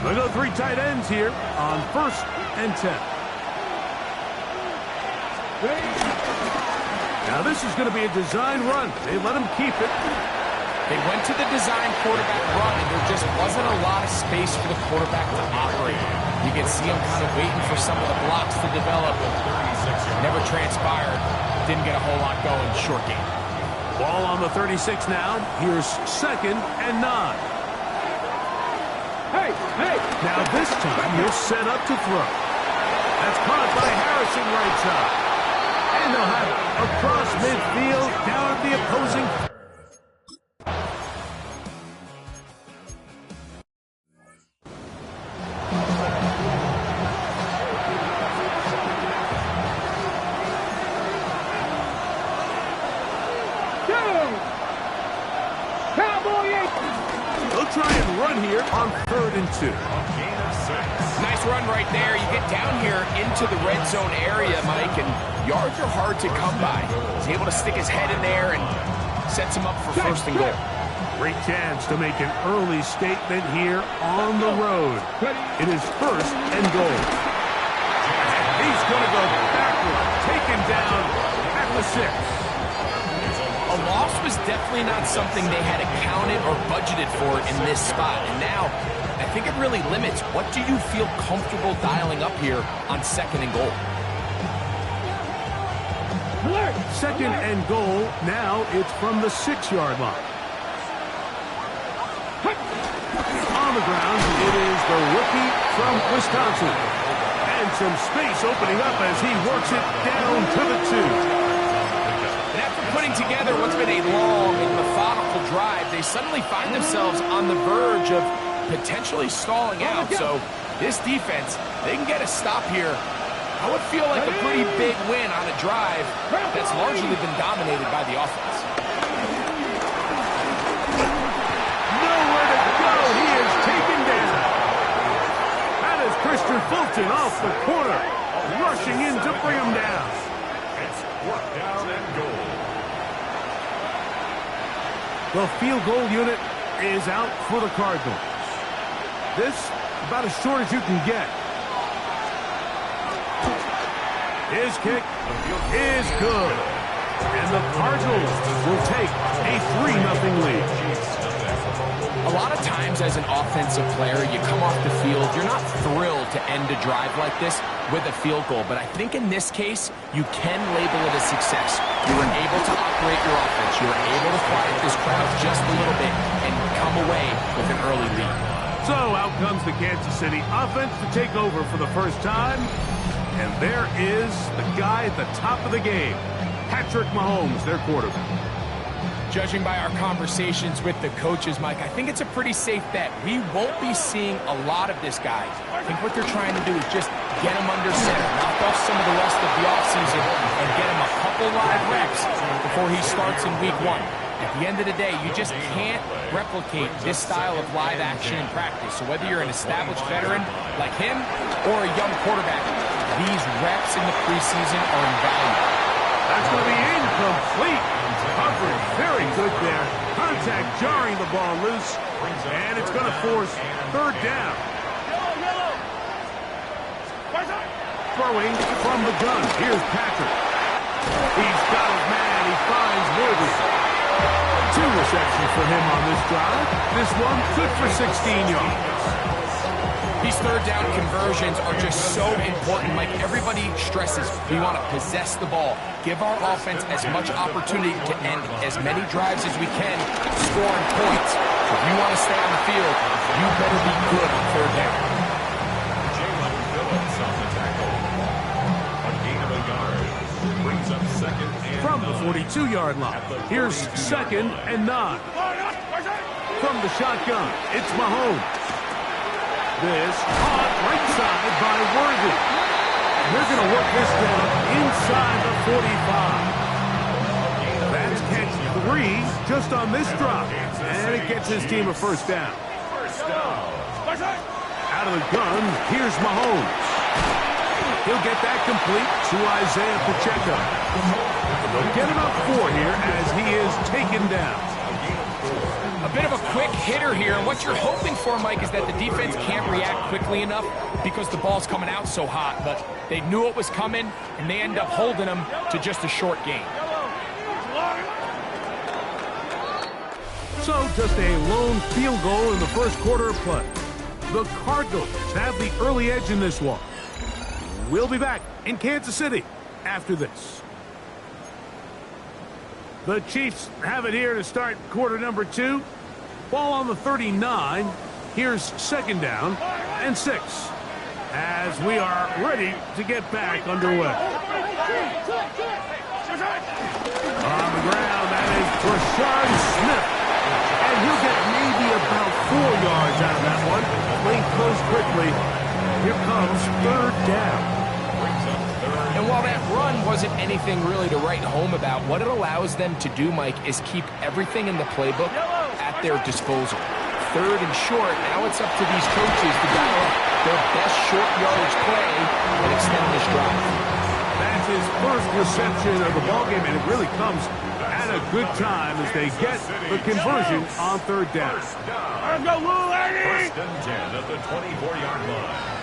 They'll go 3 tight ends here on 1st and 10. Now this is going to be a design run. They let him keep it. They went to the design quarterback run, and there just wasn't a lot of space for the quarterback to operate. You can see him kind of waiting for some of the blocks to develop. Never transpired. Didn't get a whole lot going. Short game. Ball on the 36 now. Here's 2nd and 9. Hey! Now this time he'll set up to throw. That's caught by Harrison right side. And they'll have it across midfield down at the opposing. They'll try and run here on 3rd and 2. Nice run right there. You get down here into the red zone area, Mike, and yards are hard to come by. He's able to stick his head in there and sets him up for 1st and goal. Great chance to make an early statement here on the road. It is 1st and goal. He's going to go backward, taken down at the 6. A loss was definitely not something they had accounted or budgeted for in this spot. And now, I think it really limits what do you feel comfortable dialing up here on 2nd and goal. 2nd and goal. Now it's from the 6-yard line. On the ground, it is the rookie from Wisconsin. And some space opening up as he works it down to the 2. Putting together what's been a long and methodical drive, they suddenly find themselves on the verge of potentially stalling out. So this defense, they can get a stop here. I would feel like a pretty big win on a drive that's largely been dominated by the offense. Nowhere to go. He is taken down. That is Christian Fulton off the corner, rushing in to bring him down. It's 4th down and goal. The field goal unit is out for the Cardinals. This about as short as you can get. His kick is good. And the Cardinals will take a 3-0 lead. A lot of times as an offensive player, you come off the field, you're not thrilled to end a drive like this with a field goal. But I think in this case, you can label it a success. You were able to operate your offense. You were able to quiet this crowd just a little bit and come away with an early lead. So out comes the Kansas City offense to take over for the first time. And there is the guy at the top of the game, Patrick Mahomes, their quarterback. Judging by our conversations with the coaches, Mike, I think it's a pretty safe bet. We won't be seeing a lot of this guy. I think what they're trying to do is just get him under center, knock off some of the rest of the offseason, and get him a couple live reps before he starts in week 1. At the end of the day, you just can't replicate this style of live action in practice. So whether you're an established veteran like him or a young quarterback, these reps in the preseason are invaluable. That's going to be incomplete. Coverage very good there. Contact jarring the ball loose. And it's going to force 3rd down. Throwing from the gun. Here's Patrick. He's got his man. He finds Worthy. 2 receptions for him on this drive. This one good for 16 yards. These 3rd down conversions are just so important. Like everybody stresses, we want to possess the ball. Give our offense as much opportunity to end as many drives as we can, scoring points. If you want to stay on the field, you better be good on 3rd down. From the 42-yard line, here's 2nd and 9. From the shotgun, it's Mahomes. This caught right side by Worthy. They're going to work this down inside the 45. That's catch 3 just on this drop. And it gets his team a 1st down. Out of the gun, here's Mahomes. He'll get that complete to Isaiah Pacheco. And they'll get him up 4 here as he is taken down. A bit of a quick hitter here, and what you're hoping for, Mike, is that the defense can't react quickly enough because the ball's coming out so hot, but they knew it was coming, and they end up holding them to just a short game. So just a lone field goal in the first quarter of play. The Cardinals have the early edge in this one. We'll be back in Kansas City after this. The Chiefs have it here to start quarter number 2. Ball on the 39. Here's second down and 6 as we are ready to get back underway. On the ground, that is Rashawn Smith. And he'll get maybe about 4 yards out of that one. Lane closed quickly. Here comes third down. And while that run wasn't anything really to write home about, what it allows them to do, Mike, is keep everything in the playbook at their disposal. Third and short, now it's up to these coaches to dial up their best short yardage play and extend this drive. That's his first reception of the ballgame, and it really comes at a good time as they get the conversion on third down. First and 10 at the 24-yard line.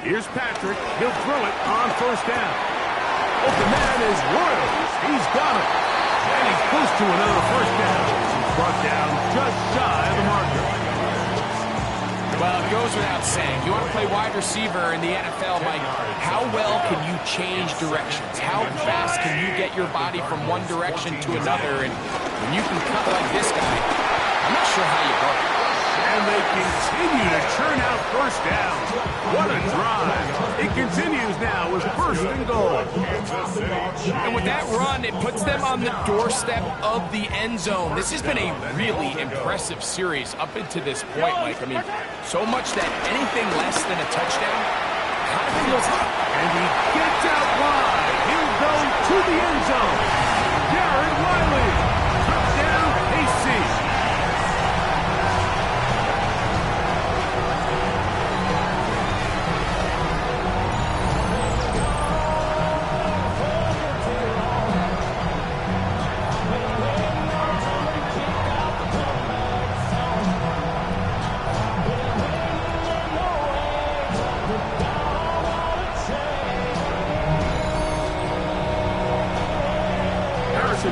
Here's Patrick. He'll throw it on first down. Open man is Royals. He's got it. And he's close to another first down. He's brought down just shy of the marker. Well, it goes without saying. You want to play wide receiver in the NFL, Mike, how well can you change directions? How fast can you get your body from one direction to another? And when you can cut like this guy, I'm not sure how you go. And they continue to churn out first downs. What a drive. It continues now with first and goal. And with that run, it puts them on the doorstep of the end zone. This has been a really impressive series up into this point, Mike. I mean, so much that anything less than a touchdown kind of feels hot. And he gets out wide. He'll go to the end zone. Jared Wiley. Touchdown, KC.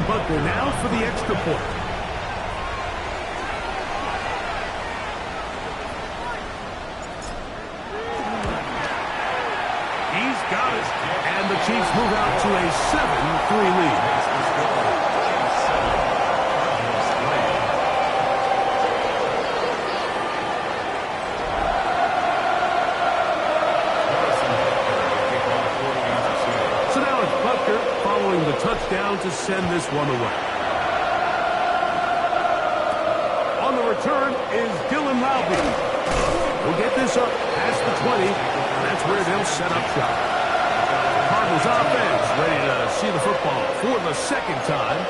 Butler now for the extra point. He's got it. And the Chiefs move out to a 7-3 lead. Following the touchdown to send this one away. On the return is Dylan Lowby. We'll get this up past the 20. That's where they'll set up shop. Cardinals offense ready to see the football for the second time.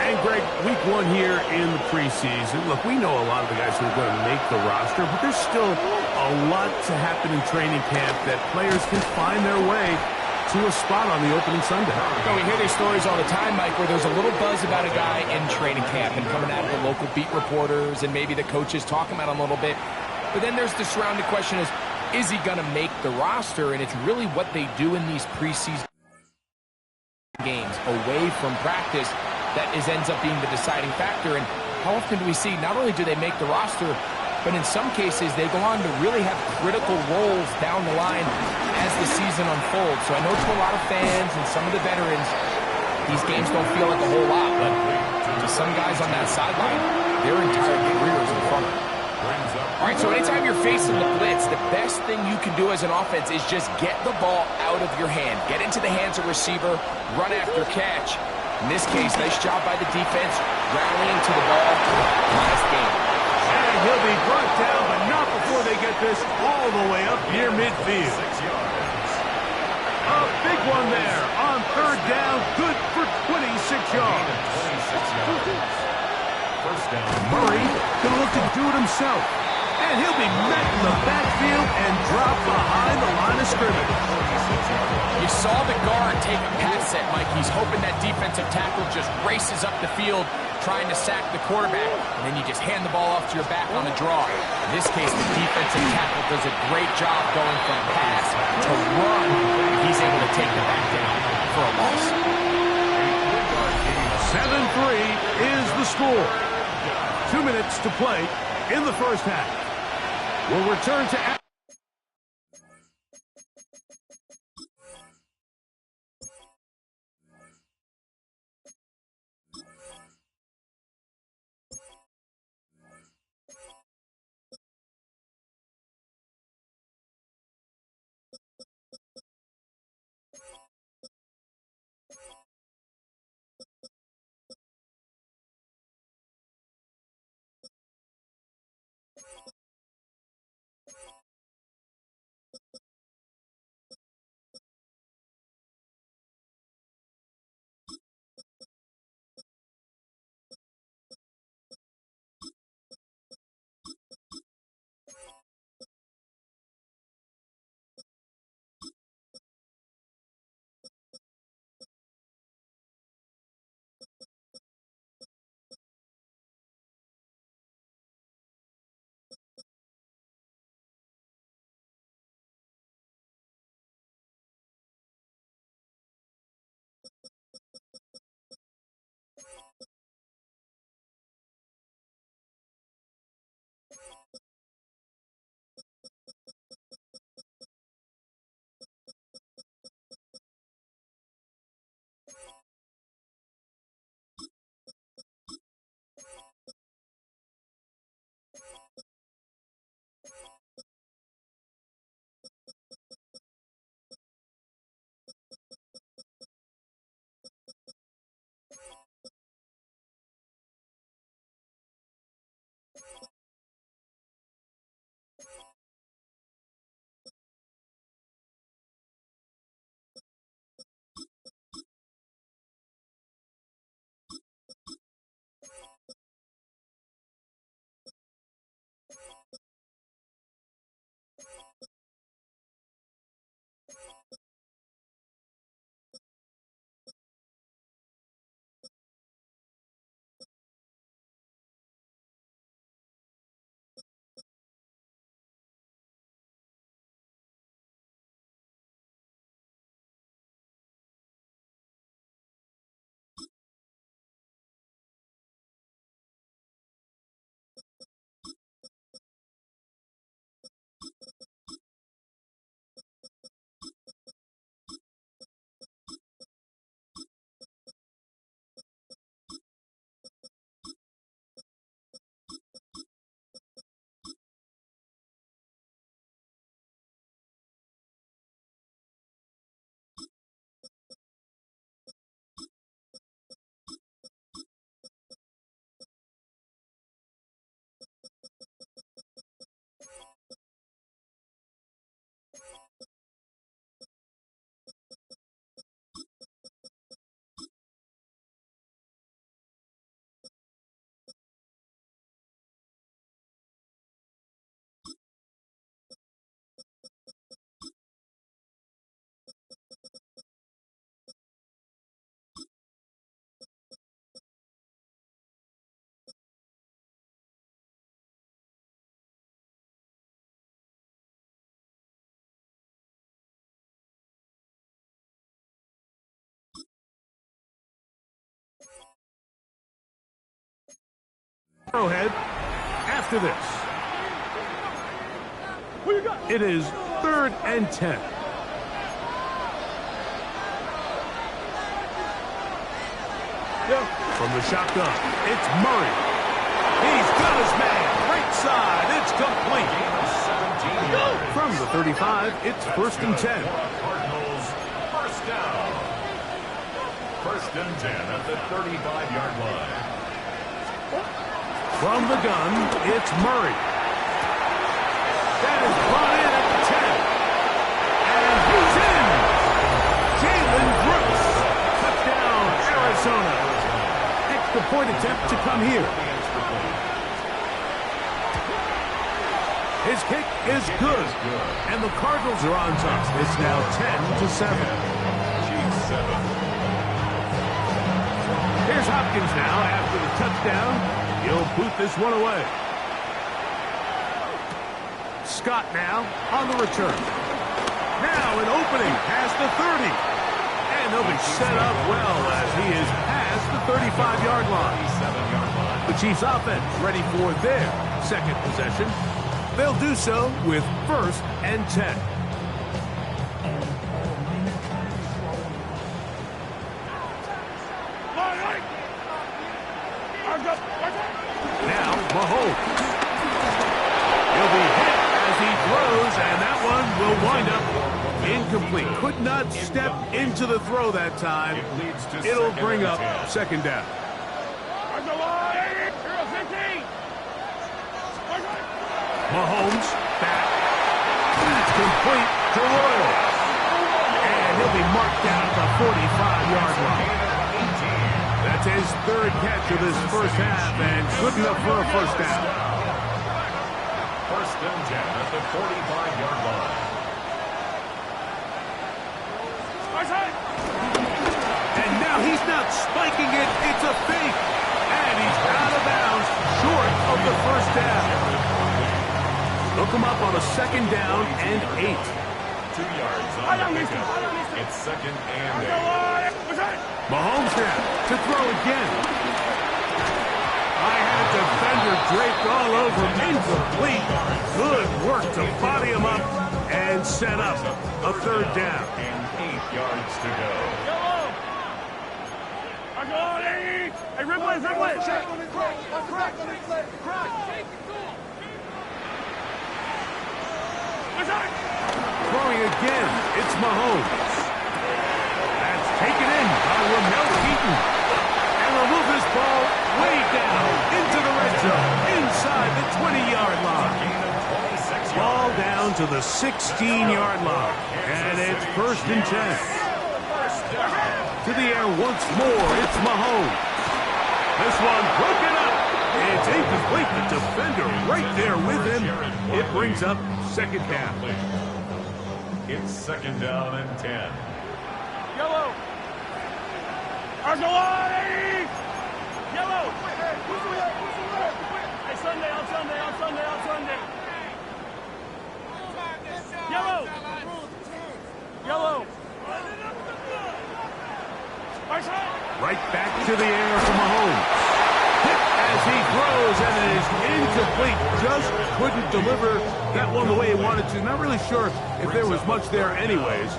And Greg, week 1 here in the preseason. Look, we know a lot of the guys who are going to make the roster, but there's still a lot to happen in training camp that players can find their way to a spot on the opening Sunday. We hear these stories all the time, Mike, where there's a little buzz about a guy in training camp and coming out of the local beat reporters and maybe the coaches talking about him a little bit. But then there's the surrounding question is he going to make the roster? And it's really what they do in these preseason games away from practice that ends up being the deciding factor. And how often do we see not only do they make the roster, but in some cases they go on to really have critical roles down the line as the season unfolds. So I know to a lot of fans and some of the veterans, these games don't feel like a whole lot, but to some guys on that sideline, their entire careers in front of them. All right, so anytime you're facing the blitz, the best thing you can do as an offense is just get the ball out of your hand. Get into the hands of receiver, run after catch. In this case, nice job by the defense, rallying to the ball last game. And he'll be brought down, but not before they get this all the way up near midfield. A big one there on third down, good for 26 yards. First down. Murray going to look to do it himself. And he'll be met in the backfield and dropped behind the line of scrimmage. You saw the guard take a pass set, Mike. He's hoping that defensive tackle just races up the field trying to sack the quarterback, and then you just hand the ball off to your back on the draw. In this case, the defensive tackle does a great job going from pass to run, and he's able to take the back down for a loss. 7-3 is the score. 2 minutes to play in the first half. We'll return to... Arrowhead after this. It is 3rd and 10. From the shotgun, it's Murray. He's got his man. Right side, it's complete. From the 35, it's 1st and 10. Cardinals, first down. 1st and 10 at the 35-yard line. From the gun, it's Murray. That is brought in at the 10. And he's in. Jalen Brooks. Touchdown, Arizona. Extra point attempt to come here. His kick is good. And the Cardinals are on top. It's now 10-7. Here's Hopkins now after the touchdown. He'll boot this one away. Scott now on the return. Now an opening past the 30. And he'll be set up well as he is past the 35-yard line. The Chiefs offense ready for their second possession. They'll do so with 1st and 10. Now Mahomes. He'll be hit as he throws, and that one will wind up incomplete. Could not step into the throw that time. It'll bring up 2nd down. Mahomes back. That's complete to Royal. And he'll be marked down at the 45-yard line. That's his 3rd catch of this first half, and good enough for a 1st down. 1st and 10 at the 45-yard line. And now he's not spiking it, it's a fake. And he's out of bounds, short of the 1st down. They'll come up on a 2nd down and 8. 2 yards on the pickup. It's 2nd and 8. Mahomes now to throw again. I had a defender draped all over him. Incomplete. Good work to body him up and set up a 3rd down. And 8 yards to go. Hey, Ridley. Throwing again, it's Mahomes. That's taken in by Ramel Keaton. And will move this ball way down into the red zone, inside the 20-yard line. Ball down to the 16-yard line. And it's 1st and 10. To the air once more, it's Mahomes. This one broken up. It's incomplete. The defender right there with him. It brings up 2nd down. It's 2nd down and 10. Yellow. Argolani! Yellow. Hey, Sunday, on Sunday. Yellow. Right back to the air for Mahomes. As he throws, and it is incomplete. Just couldn't deliver that one the way he wanted to. Not really sure if there was much there anyways.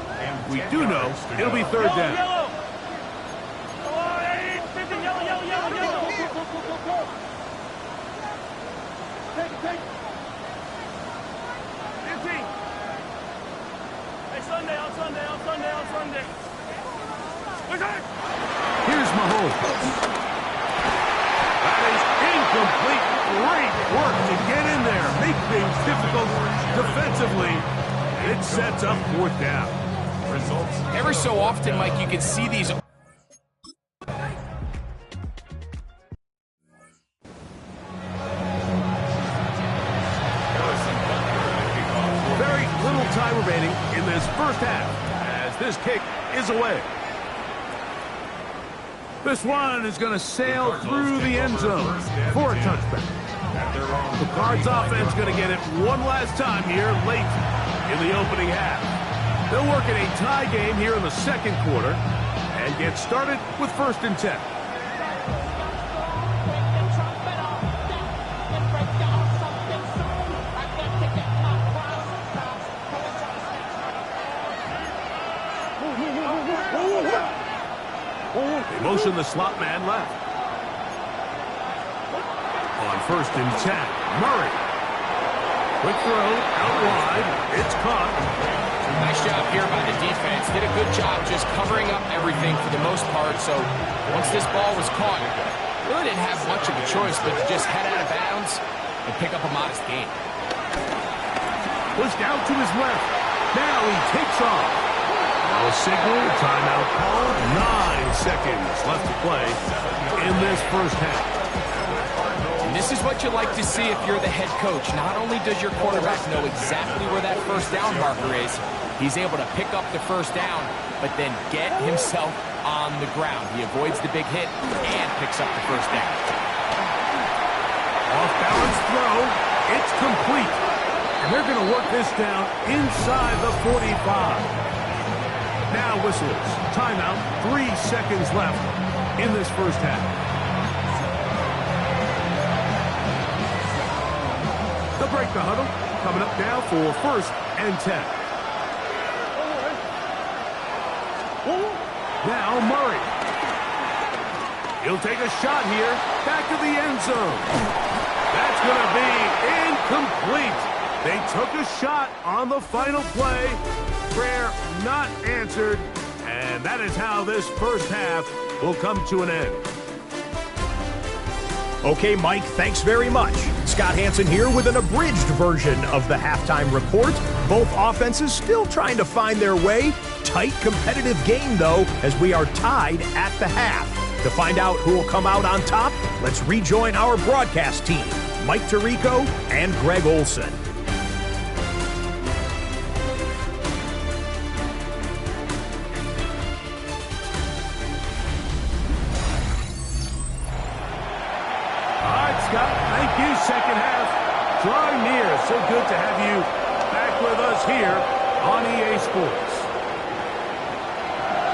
We do know it'll be 3rd down. Yellow. Hey, Sunday, on Sunday. Here's Mahomes. That is incomplete. Great work to get in there. Make things difficult defensively. And it sets up 4th down. Results. Every so often, Mike, you can see these. Very little time remaining in this first half as this kick is away. This one is going to sail through the end zone for a touchback. The Cards offense going to get it one last time here late in the opening half. They'll work in a tie game here in the 2nd quarter and get started with 1st and 10. They motion the slot man left. On 1st and 10, Murray. Quick throw, out wide. It's caught. Nice job here by the defense. Did a good job just covering up everything for the most part. So once this ball was caught, really didn't have much of a choice but to just head out of bounds and pick up a modest gain. Pushed out to his left. Now he takes off. No signal, timeout called. 9 seconds left to play in this first half. And this is what you like to see if you're the head coach. Not only does your quarterback know exactly where that first down marker is, he's able to pick up the first down, but then get himself on the ground. He avoids the big hit and picks up the first down. Off-balance throw. It's complete. And they're going to work this down inside the 45. Now whistles. Timeout. 3 seconds left in this first half. They'll break the huddle. Coming up now for 1st and 10. Now Murray. He'll take a shot here. Back to the end zone. That's going to be incomplete. They took a shot on the final play. Prayer not answered. And that is how this first half will come to an end. Okay, Mike, thanks very much. Scott Hansen here with an abridged version of the halftime report. Both offenses still trying to find their way. Tight, competitive game, though, as we are tied at the half. To find out who will come out on top, let's rejoin our broadcast team, Mike Tirico and Greg Olson. Scott, thank you. Second half drawing near. So good to have you back with us here on EA Sports.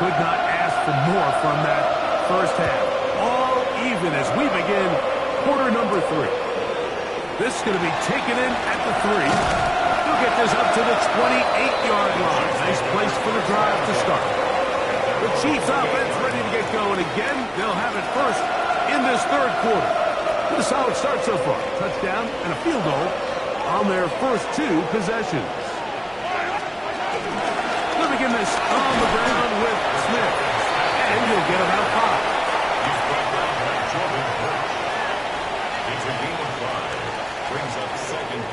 Could not ask for more from that first half. All even as we begin quarter number 3. This is going to be taken in at the 3. He'll get this up to the 28-yard line. Nice place for the drive to start. The Chiefs offense ready to get going again. They'll have it first in this third quarter. With a solid start so far. Touchdown and a field goal on their first 2 possessions. They'll begin this on the ground with Smith. And he'll get about 5.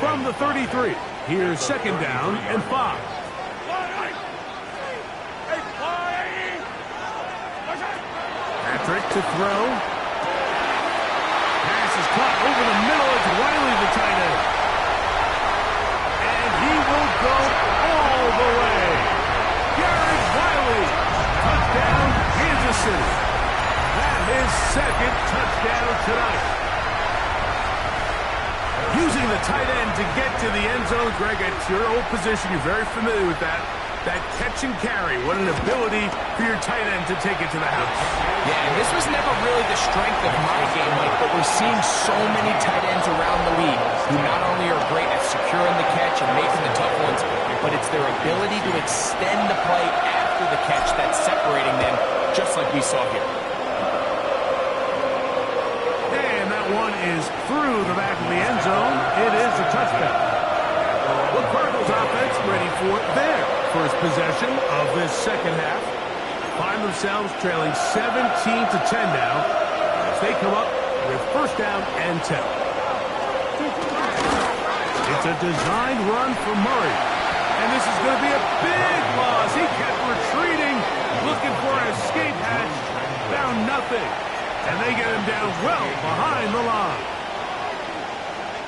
From the 33, here's 2nd down and 5. Patrick to throw. Is caught over the middle. It's Wiley, the tight end. And he will go all the way. Garrett Wiley. Touchdown, Kansas City. That is 2nd touchdown tonight. Using the tight end to get to the end zone. Greg, it's your old position. You're very familiar with that. That catch and carry. What an ability for your tight end to take it to the house. Yeah, and this was never really the strength of my game, Mike, but we're seeing so many tight ends around the league who not only are great at securing the catch and making the tough ones, but it's their ability to extend the play after the catch that's separating them, just like we saw here. And that one is through the back of the end zone. It is a touchdown. The Cardinals offense ready for their first possession of this second half. Find themselves trailing 17-10 now as they come up with 1st down and 10. It's a designed run for Murray. And this is going to be a big loss. He kept retreating, looking for an escape hatch. Found nothing. And they get him down well behind the line.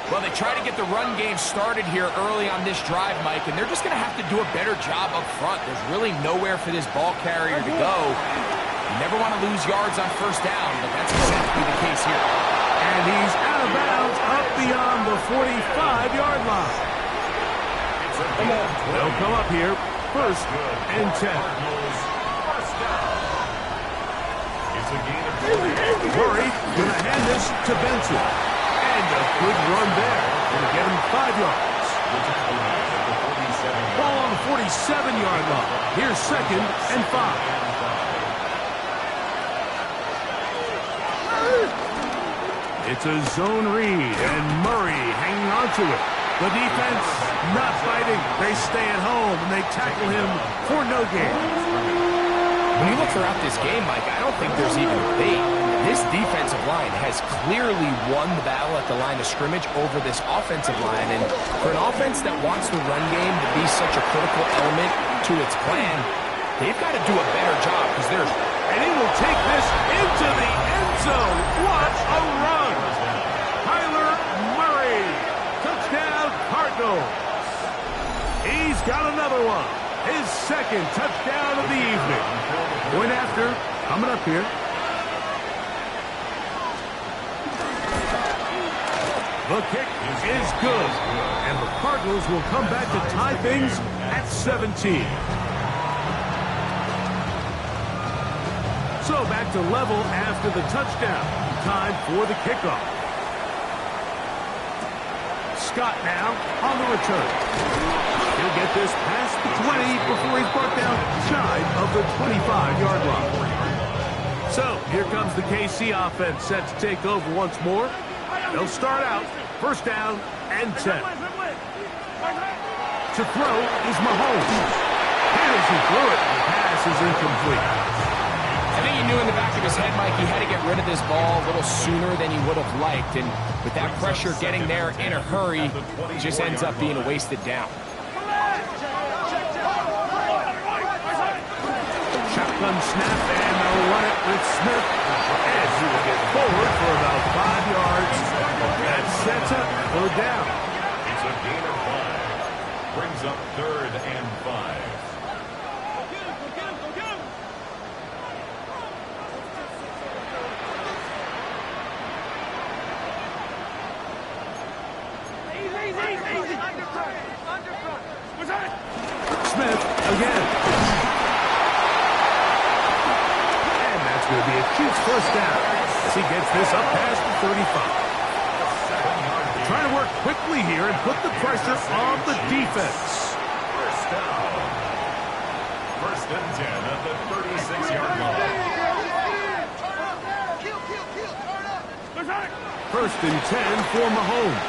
Well, they try to get the run game started here early on this drive, Mike, and they're just going to have to do a better job up front. There's really nowhere for this ball carrier to go. You never want to lose yards on 1st down, but that's exactly the case here. And he's out of bounds up beyond the 45-yard line. They'll come up here 1st and 10. Murray going to hand this to Benson. And a good run there. Going to get him 5 yards. Ball on the 47-yard line. Here's 2nd and 5. It's a zone read, and Murray hanging on to it. The defense not fighting. They stay at home, and they tackle him for no gain. When you look throughout this game, Mike, I don't think there's even a debate. This defensive line has clearly won the battle at the line of scrimmage over this offensive line. And for an offense that wants the run game to be such a critical element to its plan, they've got to do a better job because they're... And he will take this into the end zone. What a run! Highly second touchdown of the evening. Point after, coming up here. The kick is good, and the Cardinals will come back to tie things at 17. So back to level after the touchdown. Time for the kickoff. Scott now on the return. He'll get this past the 20 before he's brought down shy of the 25-yard line. So here comes the KC offense set to take over once more. They'll start out first down and 10. To throw is Mahomes. Here's he threw it. The pass is incomplete. I think he knew in the back of his head, Mike, he had to get rid of this ball a little sooner than he would have liked. And with that pressure getting there in a hurry, it just ends up being a wasted down. Shotgun snap, and they'll run it with Smith. And he will get forward for about 5 yards. That sets up third down. It's a gain of 5. Brings up 3rd and 5. Smith again. And that's going to be a Chiefs first down as he gets this up past the 35. Trying to work quickly here and put the pressure on the defense. First down. 1st and 10 at the 36-yard line. 1st and 10 for Mahomes.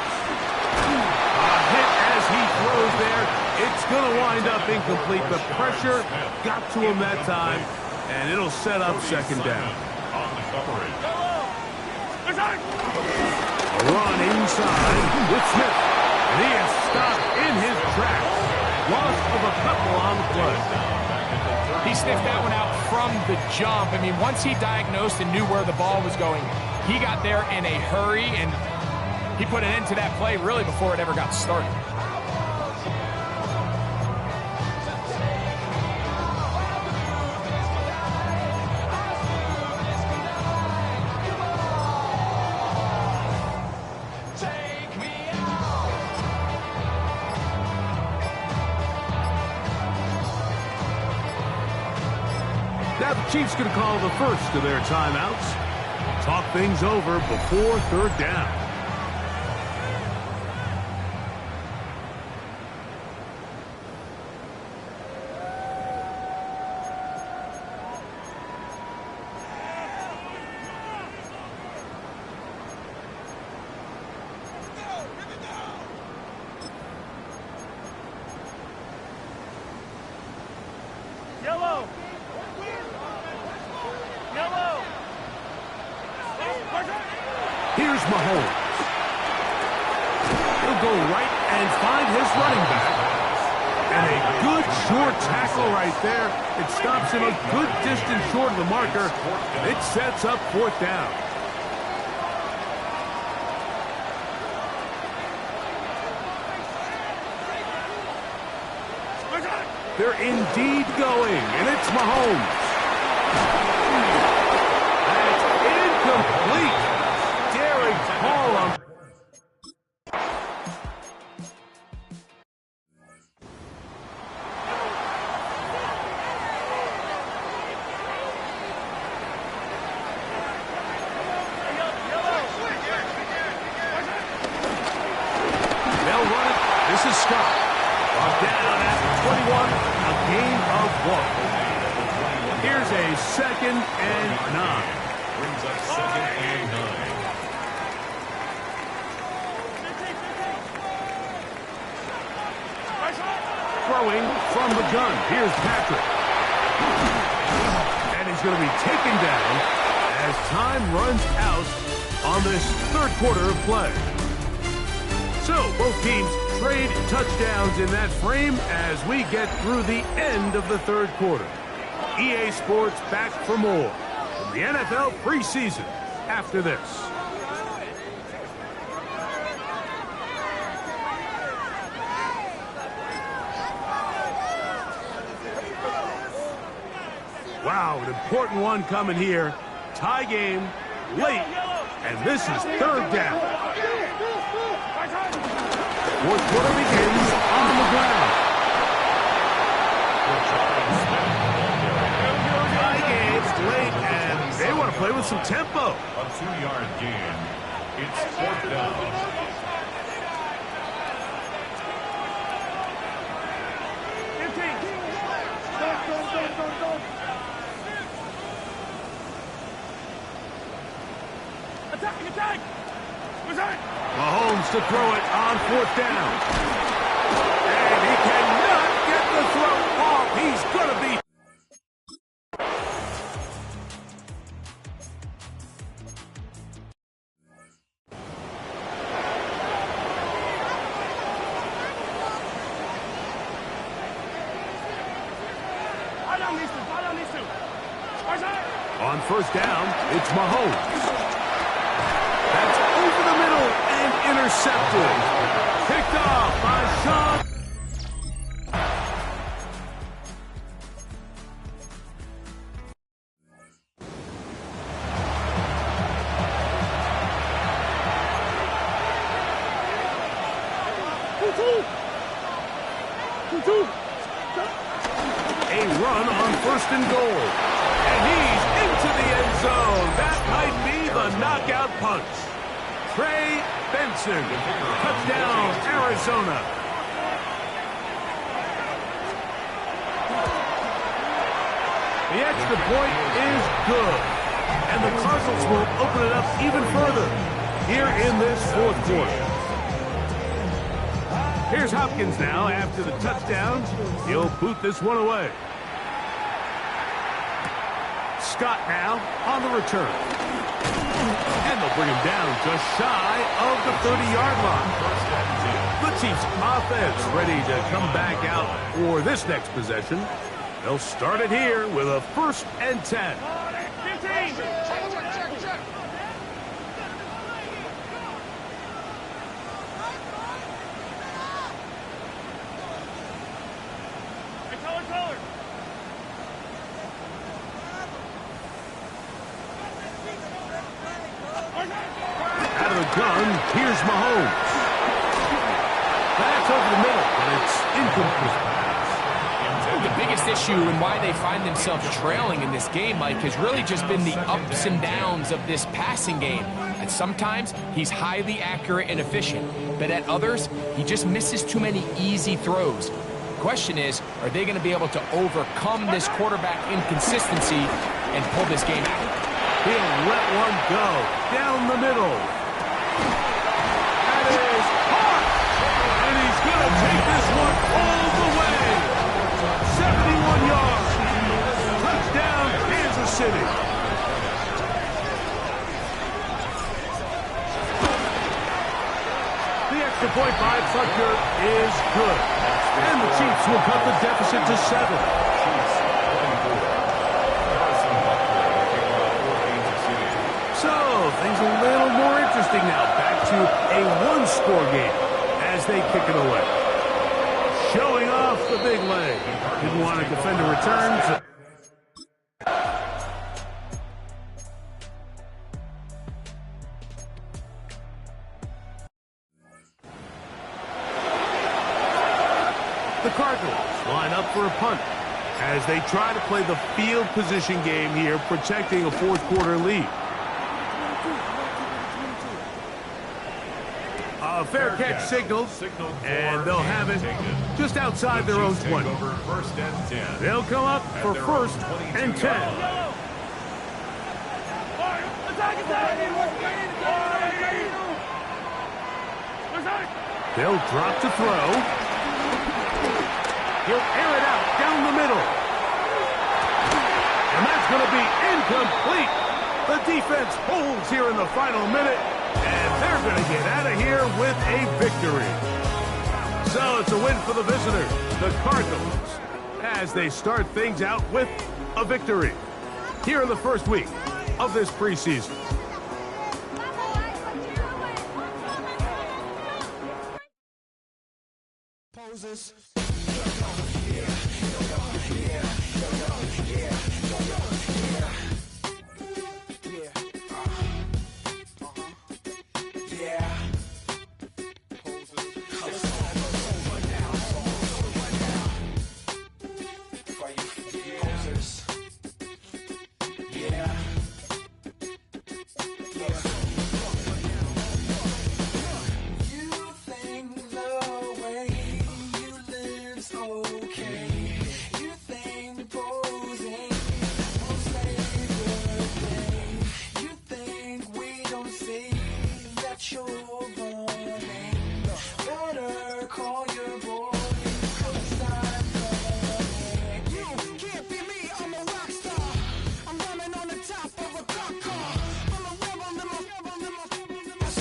A hit as he throws there. It's going to wind up incomplete. The pressure got to him that time, and it'll set up second down. On the coverage. A run inside with Smith. And he is stopped in his tracks. Loss of a couple on the play. He sniffed that one out from the jump. I mean, once he diagnosed and knew where the ball was going, he got there in a hurry, and he put an end to that play really before it ever got started. Now the Chiefs going to call the first of their timeouts. Talk things over before third down. Yellow. Yellow. Here's Mahomes. He'll go right and find his running back. And a good short tackle right there. It stops him a good distance short of the marker. It sets up fourth down. They're indeed going, and it's Mahomes. That's incomplete. Derek Hall on. They'll run it. This is Scott. Brought down at 21, a gain of 1. Here's a 2nd and 9. Brings up 2nd and 9. Throwing from the gun. Here's Patrick. And he's going to be taken down as time runs out on this third quarter of play. So both teams trade touchdowns in that frame as we get through the end of the third quarter. EA Sports back for more from the NFL preseason after this. Wow, an important one coming here. Tie game, late, and this is third down. Fourth quarter begins on the ground. Tie game's late, and they want to play with some tempo. A 2-yard gain. It's fourth down. Attack! Mahomes to throw it on fourth down. And he cannot get the throw off. He's going to be... On first down, it's Mahomes. That's over the middle and intercepted. Picked off by Sean. A run on first and goal. And he's into the end zone. That might be the knockout punch. Trey Benson. Touchdown, Arizona. The extra point is good. And the Cardinals will open it up even further here in this fourth quarter. Here's Hopkins now after the touchdown. He'll boot this one away. Scott now on the return. And they'll bring him down just shy of the 30-yard line. The Chiefs offense ready to come back out for this next possession. They'll start it here with a 1st and 10. 15! Out of the gun, here's Mahomes. That's over the middle, but it's incomplete. The biggest issue and why they find themselves trailing in this game, Mike, has really just been the ups and downs of this passing game. And sometimes he's highly accurate and efficient, but at others, he just misses too many easy throws. The question is, are they going to be able to overcome this quarterback inconsistency and pull this game out? He'll let one go down the middle. That is hot. And he's going to take this one all the way. 71 yards. Touchdown, Kansas City. The extra point by Butker is good. And the Chiefs will cut the deficit to 7. So, things a little more interesting now. Back to a one-score game as they kick it away. Showing off the big leg. Didn't want to defend a return. So the Cardinals line up for a punt as they try to play the field position game here, protecting a fourth-quarter lead. A fair catch signaled, and they'll have it just outside their own 20. They'll come up for 1st and 10. They'll drop to throw. He'll air it out down the middle. And that's going to be incomplete. The defense holds here in the final minute. And they're going to get out of here with a victory. So it's a win for the visitors, the Cardinals, as they start things out with a victory here in the first week of this preseason. Poses.